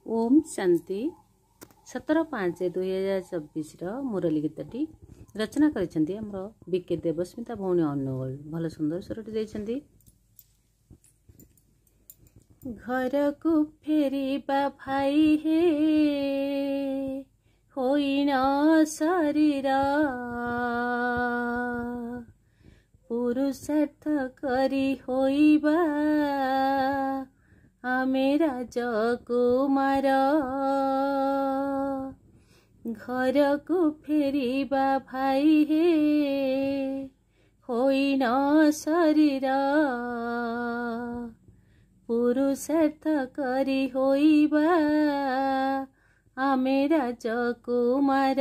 ओम शांति 17/5/2024 मुरली गीतटी रचना करिसेंती हमरो बीके देवस्मिता भौणी अनुगोल भल सुंदर स्वरटी देइसेंती। घर को फेरिबा भाई हे होइन शरीर पुरुषार्थ करी होइबा आमे राजकुमार घर को फेरिबा भाई हे होइन शरीर पुरुषार्थ करी होइबा आमे राजकुमार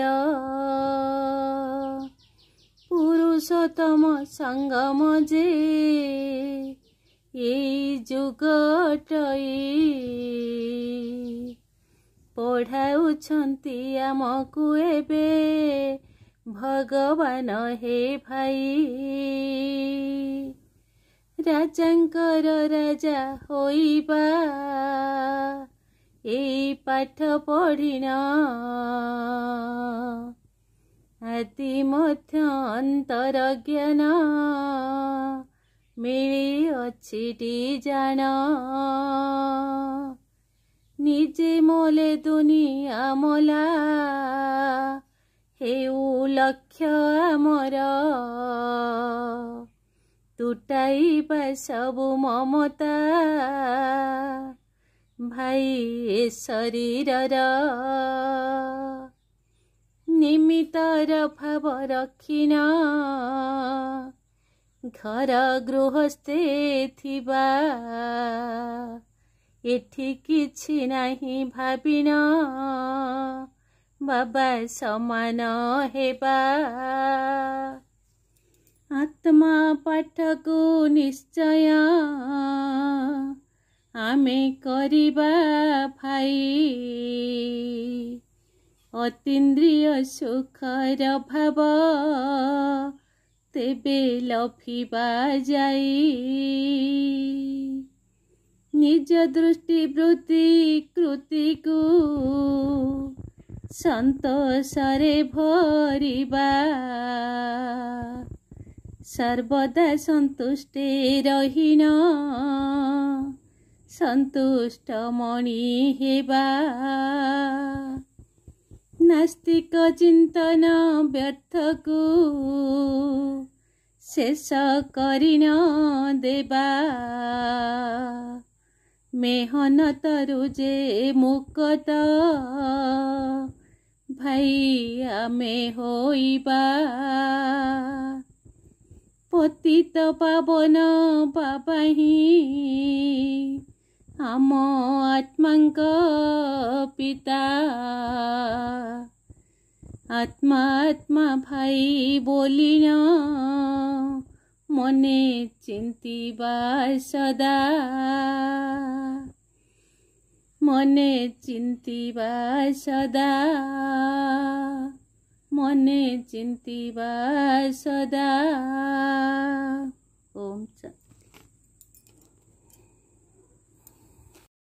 पुरुषोत्तम संगम जे जुगटई पढ़ाउछंती आमकु एबे भगवान हे भाई राजांकर राजा होइबा एई पाठ पढ़िना आदि मध्य अंतर ज्ञान मिली अच्छी जान निजे मोले दुनिया मोला हेउ लक्ष्य आमर तुटाइबा सबु ममता भाई ए शरीरर निमित्तर भाव रखिना घर गृहस्थे थिबा एठी किछि नाही भाबिना बाबा समान हेबा आत्मा पाठको निश्चय आमे करिबा भाई अतीन्द्रिय सुखर भाव तेबे लफिबा जाई निज दृष्टि वृत्ति कृति को संतोषरे भरिबा सर्वदा संतुष्टे रहिना संतुष्ट मणि हेबा नास्तिक चिंतन व्यर्थ को शेष करिन देबा मेहनत रुजे मुक्त भाई आमे होइबा पतित पावन पापाही आम आत्मांक पिता आत्मा आत्मा भाई बोलिना मने चिंतिबा सदा मने चिंतिबा सदा मने चिंतिबा सदा। ओम शांति।